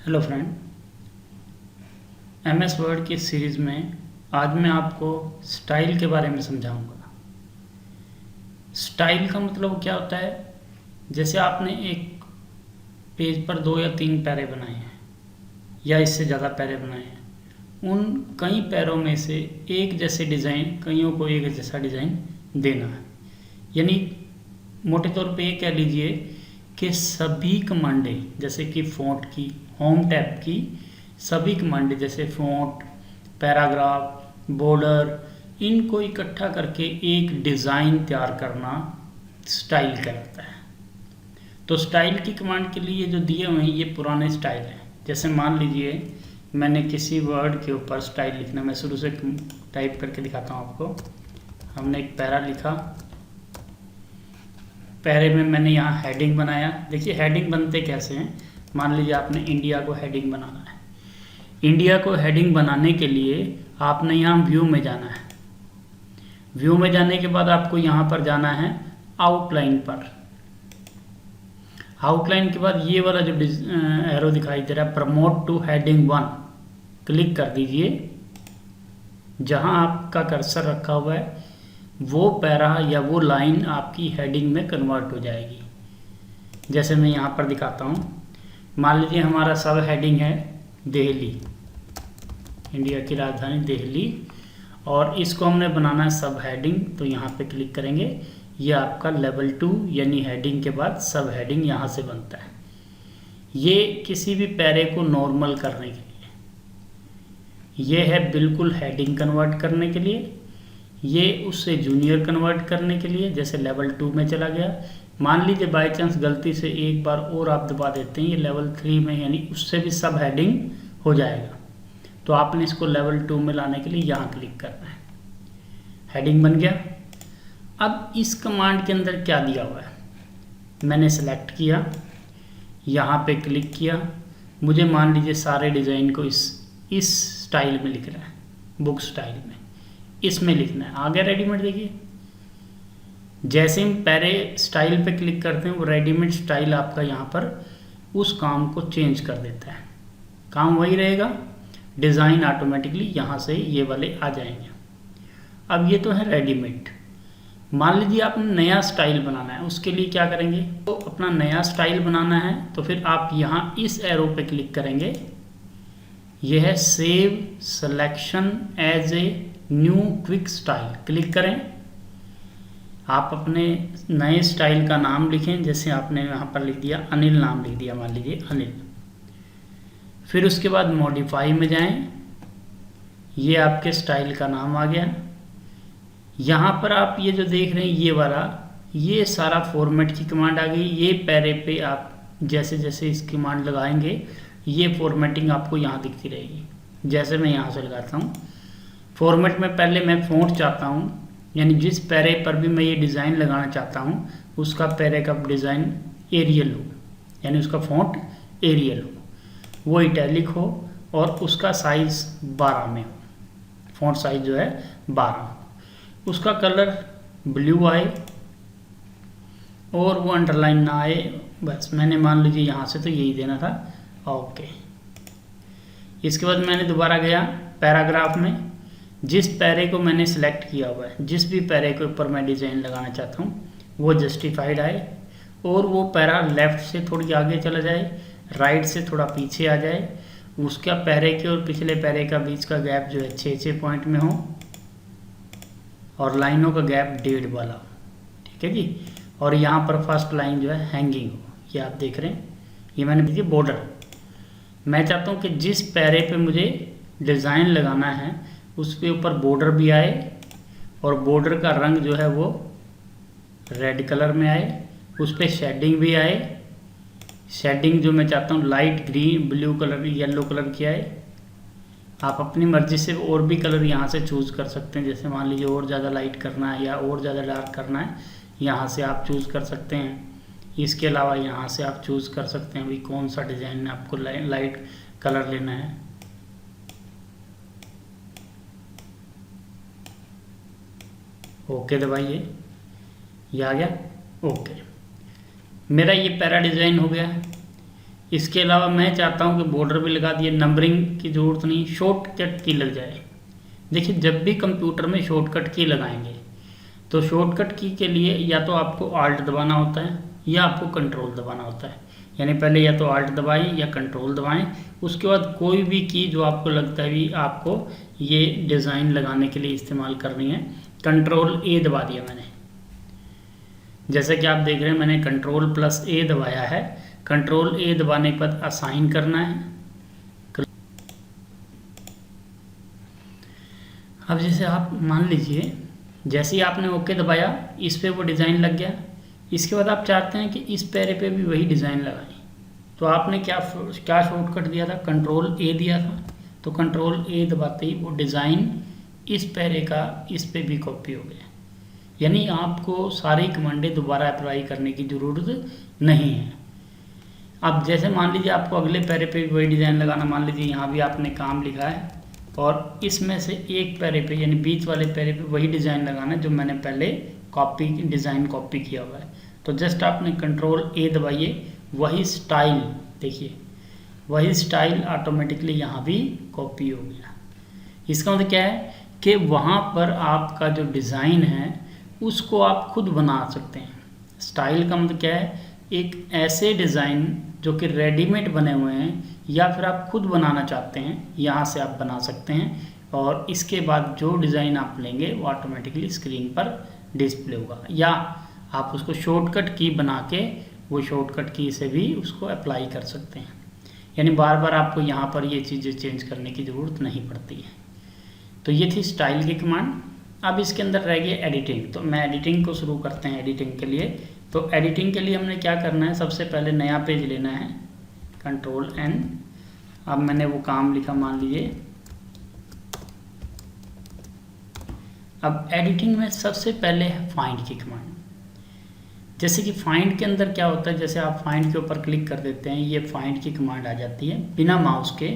Hello friend, MS word की series में आज मैं आपको स्टाइल के बारे में समझाऊंगा। स्टाइल का मतलब क्या होता है? जैसे आपने एक पेज पर 2 या 3 पैरे बनाए हैं या इससे ज़्यादा पैरे बनाए हैं, उन कई पैरों में से एक जैसे डिज़ाइन, कईयों को एक जैसा डिज़ाइन देना है। यानी मोटे तौर पे ये कह लीजिए कि सभी कमांडें, जैसे कि फ़ॉन्ट की, होम टैब की सभी कमांडें जैसे फ़ॉन्ट, पैराग्राफ, बॉर्डर, इनको इकट्ठा करके एक डिज़ाइन तैयार करना स्टाइल कहलाता है। तो स्टाइल की कमांड के लिए जो दिए हुए हैं ये पुराने स्टाइल हैं। जैसे मान लीजिए मैंने किसी वर्ड के ऊपर स्टाइल लिखना, मैं शुरू से टाइप करके दिखाता हूँ आपको। हमने एक पैरा लिखा, पैरे में मैंने यहाँ हेडिंग बनाया। देखिए हेडिंग बनते कैसे हैं। मान लीजिए आपने इंडिया को हेडिंग बनाना है। इंडिया को हेडिंग बनाने के लिए आपने यहाँ व्यू में जाना है। व्यू में जाने के बाद आपको यहाँ पर जाना है आउटलाइन पर। आउटलाइन के बाद ये वाला जो एरो दिखाई दे रहा है, प्रमोट टू हेडिंग 1, क्लिक कर दीजिए। जहाँ आपका कर्सर रखा हुआ है वो पैरा या वो लाइन आपकी हेडिंग में कन्वर्ट हो जाएगी। जैसे मैं यहाँ पर दिखाता हूँ। मान लीजिए हमारा सब हेडिंग है दिल्ली, इंडिया की राजधानी दिल्ली, और इसको हमने बनाना है सब हेडिंग। तो यहाँ पे क्लिक करेंगे, ये आपका लेवल 2 यानी हेडिंग के बाद सब हेडिंग यहाँ से बनता है। ये किसी भी पैरे को नॉर्मल करने के लिए, ये है बिल्कुल हेडिंग कन्वर्ट करने के लिए, ये उससे जूनियर कन्वर्ट करने के लिए, जैसे लेवल 2 में चला गया। मान लीजिए बाई चांस गलती से एक बार और आप दबा देते हैं, ये लेवल 3 में यानी उससे भी सब हेडिंग हो जाएगा। तो आपने इसको लेवल 2 में लाने के लिए यहाँ क्लिक करना है। हेडिंग बन गया। अब इस कमांड के अंदर क्या दिया हुआ है, मैंने सेलेक्ट किया, यहाँ पे क्लिक किया। मुझे मान लीजिए सारे डिज़ाइन को इस स्टाइल में लिख रहा है, बुक स्टाइल में, इसमें लिखना है। आ गया रेडीमेड। देखिए जैसे हम पैरे स्टाइल पे क्लिक करते हैं वो रेडीमेड स्टाइल आपका यहाँ पर उस काम को चेंज कर देता है। काम वही रहेगा, डिज़ाइन ऑटोमेटिकली यहाँ से ये वाले आ जाएंगे। अब ये तो है रेडीमेड। मान लीजिए आपने नया स्टाइल बनाना है, उसके लिए क्या करेंगे? तो अपना नया स्टाइल बनाना है तो फिर आप यहाँ इस एरो पे क्लिक करेंगे। यह है save selection as a new quick style, click करें। आप अपने नए स्टाइल का नाम लिखें। जैसे आपने यहाँ पर लिख दिया अनिल, नाम लिख दिया, मान लीजिए अनिल। फिर उसके बाद मॉडिफाई में जाएं, ये आपके स्टाइल का नाम आ गया। यहाँ पर आप ये जो देख रहे हैं ये वाला, ये सारा फॉर्मेट की कमांड आ गई। ये पैरे पे आप जैसे जैसे इस कमांड लगाएंगे ये फॉर्मेटिंग आपको यहाँ दिखती रहेगी। जैसे मैं यहाँ से लगाता हूँ फॉर्मेट में, पहले मैं फ़ॉन्ट चाहता हूँ, यानी जिस पैरे पर भी मैं ये डिज़ाइन लगाना चाहता हूँ उसका पैरे का डिज़ाइन एरियल हो, यानी उसका फ़ॉन्ट एरियल हो, वो इटैलिक हो और उसका साइज़ 12 में हो। फ़ॉन्ट साइज़ जो है 12 हो, उसका कलर ब्लू आए और वो अंडरलाइन ना आए। बस मैंने मान लीजिए यहाँ से तो यही देना था। ओके, इसके बाद मैंने दोबारा गया पैराग्राफ में। जिस पैरे को मैंने सिलेक्ट किया हुआ है, जिस भी पैरे के ऊपर मैं डिज़ाइन लगाना चाहता हूँ वो जस्टिफाइड आए और वो पैरा लेफ़्ट से थोड़ी आगे चला जाए, राइट से थोड़ा पीछे आ जाए। उसका पैरे के और पिछले पैरे का बीच का गैप जो है 6-6 पॉइंट में हो और लाइनों का गैप 1.5 वाला हो। ठीक है जी। और यहाँ पर फर्स्ट लाइन जो है हैंगिंग हो, ये आप देख रहे हैं। ये मैंने दीजिए बॉर्डर। मैं चाहता हूँ कि जिस पैरे पे मुझे डिज़ाइन लगाना है उसके ऊपर बॉर्डर भी आए और बॉर्डर का रंग जो है वो रेड कलर में आए, उस पर शेडिंग भी आए। शेडिंग जो मैं चाहता हूँ light green, blue colour, yellow colour की आए। आप अपनी मर्ज़ी से और भी कलर यहाँ से चूज़ कर सकते हैं। जैसे मान लीजिए और ज़्यादा लाइट करना है या और ज़्यादा डार्क करना है, यहाँ से आप चूज़ कर सकते हैं। इसके अलावा यहाँ से आप चूज़ कर सकते हैं भी कौन सा डिज़ाइन में आपको लाइट कलर लेना है। ओके दबाइए, ये आ गया। ओके, मेरा ये पैरा डिज़ाइन हो गया है। इसके अलावा मैं चाहता हूँ कि बॉर्डर भी लगा दिए, नंबरिंग की ज़रूरत नहीं, शॉर्टकट की लग जाए। देखिए जब भी कंप्यूटर में शॉर्टकट की लगाएंगे तो शॉर्टकट की के लिए या तो आपको आल्ट दबाना होता है या आपको कंट्रोल दबाना होता है। यानी पहले या तो आल्ट दबाएं या कंट्रोल दबाएं, उसके बाद कोई भी की जो आपको लगता है भी आपको ये डिज़ाइन लगाने के लिए इस्तेमाल करनी है, कंट्रोल ए दबा दिया मैंने। जैसे कि आप देख रहे हैं मैंने कंट्रोल प्लस ए दबाया है। कंट्रोल ए दबाने के बाद असाइन करना है। अब जैसे आप मान लीजिए जैसे ही आपने ओके दबाया इस पे वो डिज़ाइन लग गया। इसके बाद आप चाहते हैं कि इस पैरे पे भी वही डिज़ाइन लगाएं, तो आपने क्या शॉर्टकट दिया था, कंट्रोल ए दिया था। तो कंट्रोल ए दबाते ही वो डिज़ाइन इस पैरे का इस पे भी कॉपी हो गया। यानी आपको सारी कमांडें दोबारा अप्लाई करने की ज़रूरत नहीं है। अब जैसे मान लीजिए आपको अगले पैरे पे भी वही डिज़ाइन लगाना, मान लीजिए यहाँ भी आपने काम लिखा है और इसमें से एक पैरे पे यानी बीच वाले पैरे पे वही डिज़ाइन लगाना है जो मैंने पहले डिज़ाइन कॉपी किया हुआ है। तो जस्ट आपने कंट्रोल ए दबाइए, वही स्टाइल देखिए, वही स्टाइल ऑटोमेटिकली यहाँ भी कॉपी हो गया। इसका मतलब क्या है कि वहाँ पर आपका जो डिज़ाइन है उसको आप खुद बना सकते हैं। स्टाइल का मतलब क्या है, एक ऐसे डिज़ाइन जो कि रेडीमेड बने हुए हैं या फिर आप खुद बनाना चाहते हैं, यहाँ से आप बना सकते हैं और इसके बाद जो डिज़ाइन आप लेंगे वो ऑटोमेटिकली स्क्रीन पर डिस्प्ले होगा। या आप उसको शॉर्टकट की बना के वो शॉर्टकट की से भी उसको अप्लाई कर सकते हैं। यानी बार बार आपको यहाँ पर ये चीज़ें चेंज करने की ज़रूरत नहीं पड़ती है। तो ये थी स्टाइल की कमांड। अब इसके अंदर रह गई एडिटिंग। तो मैं एडिटिंग को शुरू करते हैं। एडिटिंग के लिए तो एडिटिंग के लिए हमने क्या करना है, सबसे पहले नया पेज लेना है, कंट्रोल एन। अब मैंने वो काम लिखा मान लीजिए। अब एडिटिंग में सबसे पहले है फाइंड की कमांड। जैसे कि फाइंड के अंदर क्या होता है, जैसे आप फाइंड के ऊपर क्लिक कर देते हैं, ये फाइंड की कमांड आ जाती है। बिना माउस के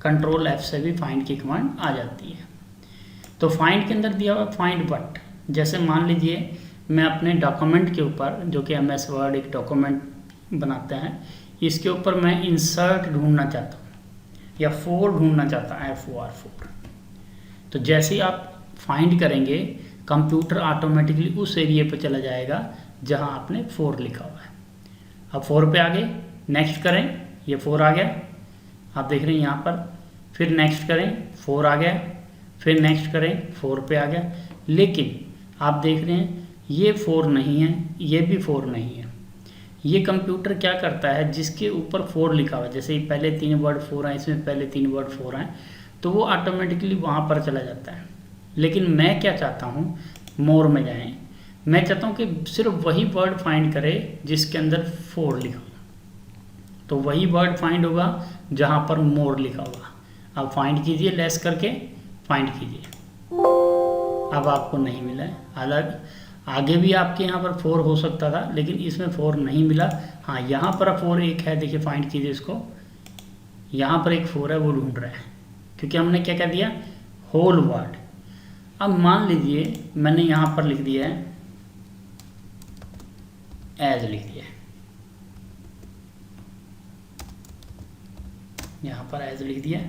कंट्रोल एफ से भी फाइंड की कमांड आ जाती है। तो फाइंड के अंदर दिया हुआ फाइंड बट। जैसे मान लीजिए मैं अपने डॉक्यूमेंट के ऊपर, जो कि MS वर्ड एक डॉक्यूमेंट बनाते हैं, इसके ऊपर मैं इंसर्ट ढूंढना चाहता हूँ या फोर ढूंढना चाहता हूँ, FOR4। तो जैसे ही आप फाइंड करेंगे कंप्यूटर ऑटोमेटिकली उस एरिया पर चला जाएगा जहाँ आपने 4 लिखा हुआ है। अब 4 पे आ गए, नेक्स्ट करें, ये 4 आ गया, आप देख रहे हैं यहाँ पर। फिर नेक्स्ट करें, 4 आ गया, फिर नेक्स्ट करें, 4 पे आ गया। लेकिन आप देख रहे हैं ये 4 नहीं है, ये भी 4 नहीं है। ये कंप्यूटर क्या करता है, जिसके ऊपर 4 लिखा हुआ है, जैसे पहले 3 वर्ड 4 हैं, इसमें पहले 3 वर्ड 4 हैं, तो वो ऑटोमेटिकली वहाँ पर चला जाता है। लेकिन मैं क्या चाहता हूँ, मोर में जाएं, मैं चाहता हूँ कि सिर्फ वही वर्ड फाइंड करे जिसके अंदर 4 लिखा हो। तो वही वर्ड फाइंड होगा जहाँ पर मोर लिखा होगा। अब फाइंड कीजिए, लेस करके फाइंड कीजिए। अब आपको नहीं मिला है। हालांकि आगे भी आपके यहाँ पर 4 हो सकता था, लेकिन इसमें 4 नहीं मिला। हाँ, यहाँ पर 4 एक है, देखिए फाइंड कीजिए इसको। यहाँ पर एक 4 है, वो ढूंढ रहा है, क्योंकि हमने क्या कह दिया, होल वर्ड। अब मान लीजिए मैंने यहाँ पर लिख दिया है एज, लिख दिया है, यहाँ पर एज लिख दिया।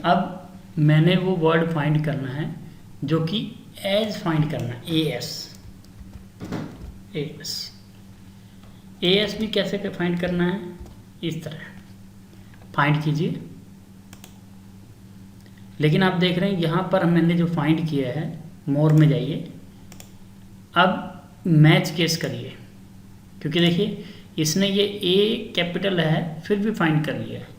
अब मैंने वो वर्ड फाइंड करना है जो कि एज फाइंड करना है, एस भी कैसे फाइंड करना है, इस तरह फाइंड कीजिए। लेकिन आप देख रहे हैं यहाँ पर मैंने जो फाइंड किया है, मोर में जाइए, अब मैच केस करिए, क्योंकि देखिए इसने ये ए कैपिटल है फिर भी फाइंड कर लिया है।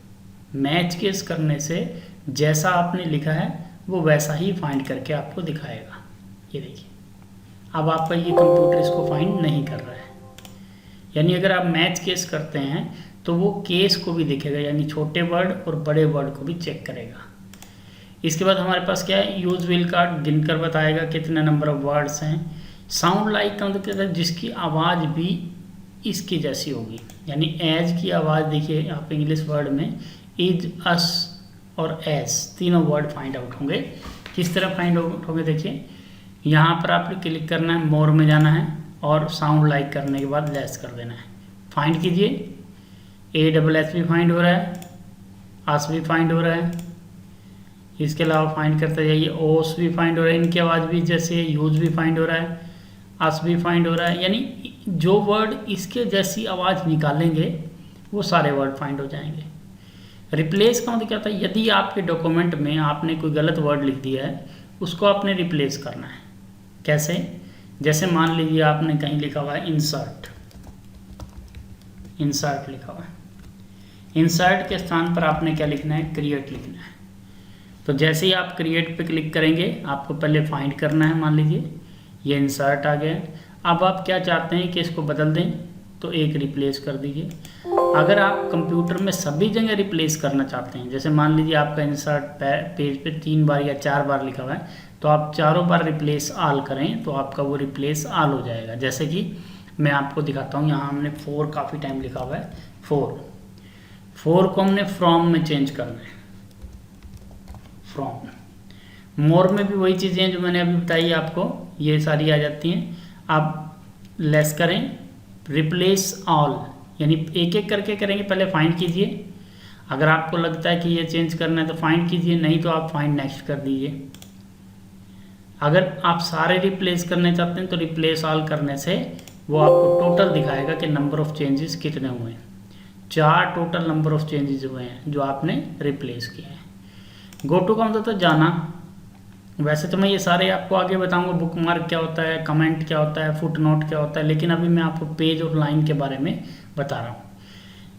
मैच केस करने से जैसा आपने लिखा है वो वैसा ही फाइंड करके आपको दिखाएगा। ये देखिए, अब आपका ये कंप्यूटर इसको फाइंड नहीं कर रहा है। यानी अगर आप मैच केस करते हैं तो वो केस को भी देखेगा, यानी छोटे वर्ड और बड़े वर्ड को भी चेक करेगा। इसके बाद हमारे पास क्या है, यूज व्हील कार्ड गिनकर बताएगा कितने नंबर ऑफ वर्ड्स हैं। साउंड लाइक का मतलब क्या है, जिसकी आवाज़ भी इसकी जैसी होगी, यानी एज की आवाज़ देखिए आप इंग्लिश वर्ड में इज, अस और एज तीनों वर्ड फाइंड आउट होंगे। किस तरह फाइंड आउट होंगे देखिए, यहाँ पर आपको क्लिक करना है, मोर में जाना है और साउंड लाइक करने के बाद लेस कर देना है। फाइंड कीजिए, ASS भी फाइंड हो रहा है, अस भी फाइंड हो रहा है, इसके अलावा फाइंड करते जाइए, ओस भी फाइंड हो रहा है, इनकी आवाज़ भी जैसे यूज भी फाइंड हो रहा है, अस भी फाइंड हो रहा है। यानी जो वर्ड इसके जैसी आवाज़ निकालेंगे वो सारे वर्ड फाइंड हो जाएंगे। रिप्लेस का मतलब क्या होता है, यदि आपके डॉक्यूमेंट में आपने कोई गलत वर्ड लिख दिया है उसको आपने रिप्लेस करना है। कैसे, जैसे मान लीजिए आपने कहीं लिखा हुआ है इंसर्ट, इंसर्ट लिखा हुआ है, इंसर्ट के स्थान पर आपने क्या लिखना है, क्रिएट लिखना है। तो जैसे ही आप क्रिएट पे क्लिक करेंगे आपको पहले फाइंड करना है, मान लीजिए ये इंसर्ट आ गया। अब आप क्या चाहते हैं कि इसको बदल दें, तो एक रिप्लेस कर दीजिए। अगर आप कंप्यूटर में सभी जगह रिप्लेस करना चाहते हैं, जैसे मान लीजिए आपका इंसर्ट पेज पे 3 बार या 4 बार लिखा हुआ है, तो आप चारों बार रिप्लेस ऑल करें तो आपका वो रिप्लेस ऑल हो जाएगा। जैसे कि मैं आपको दिखाता हूँ, यहाँ हमने 4 काफ़ी टाइम लिखा हुआ है, 4 को हमने फ्रॉम में चेंज करना है, फ्रॉम। मोर में भी वही चीज़ें हैं जो मैंने अभी बताई आपको, ये सारी आ जाती हैं। आप लेस करें, रिप्लेस ऑल, यानी एक एक करके करेंगे, पहले फाइंड कीजिए। अगर आपको लगता है कि ये चेंज करना है तो फाइंड कीजिए, नहीं तो आप फाइंड नेक्स्ट कर दीजिए। अगर आप सारे रिप्लेस करने चाहते हैं तो रिप्लेस ऑल करने से वो आपको टोटल दिखाएगा कि नंबर ऑफ चेंजेस कितने हुए हैं। 4 टोटल नंबर ऑफ चेंजेस हुए हैं जो आपने रिप्लेस किए हैं। गो टू का मतलब तो जाना। वैसे तो मैं ये सारे आपको आगे बताऊंगा, बुक मार्क क्या होता है, कमेंट क्या होता है, फुट नोट क्या होता है, लेकिन अभी मैं आपको पेज और लाइन के बारे में बता रहा हूँ।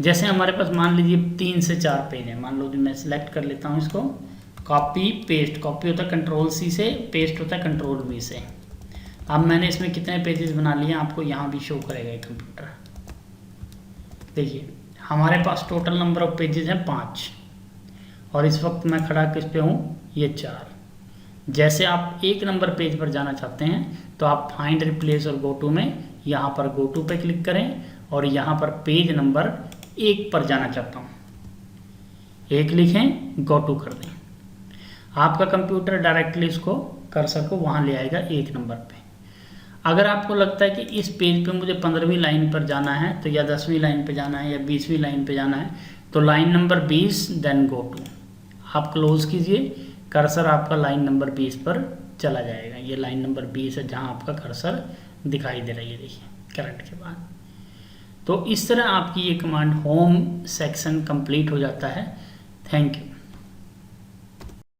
जैसे हमारे पास मान लीजिए 3 से 4 पेज है, मान लो मैं सिलेक्ट कर लेता हूँ इसको, कॉपी पेस्ट, कॉपी होता है Ctrl+C से, पेस्ट होता है Ctrl+V से। अब मैंने इसमें कितने पेजेस बना लिए आपको यहाँ भी शो करेगा ये कंप्यूटर। देखिए हमारे पास टोटल नंबर ऑफ पेजेस हैं 5 और इस वक्त मैं खड़ा किस पे हूँ, ये 4। जैसे आप 1 नंबर पेज पर जाना चाहते हैं तो आप फाइंड, रिप्लेस और गो टू में यहाँ पर गो टू पे क्लिक करें और यहाँ पर पेज नंबर 1 पर जाना चाहता हूँ, 1 लिखें, गो टू कर दें। आपका कंप्यूटर डायरेक्टली इसको कर्सर को वहाँ ले आएगा 1 नंबर पे। अगर आपको लगता है कि इस पेज पे मुझे 15वीं लाइन पर जाना है तो या 10वीं लाइन पे जाना है या 20वीं लाइन पे जाना है, तो line number 20 then go to आप क्लोज कीजिए, कर्सर आपका लाइन नंबर 20 पर चला जाएगा। ये लाइन नंबर 20 है जहाँ आपका कर्सर दिखाई दे रही है, देखिए करंट के बाद। तो इस तरह आपकी ये कमांड होम सेक्शन कंप्लीट हो जाता है। Thank you.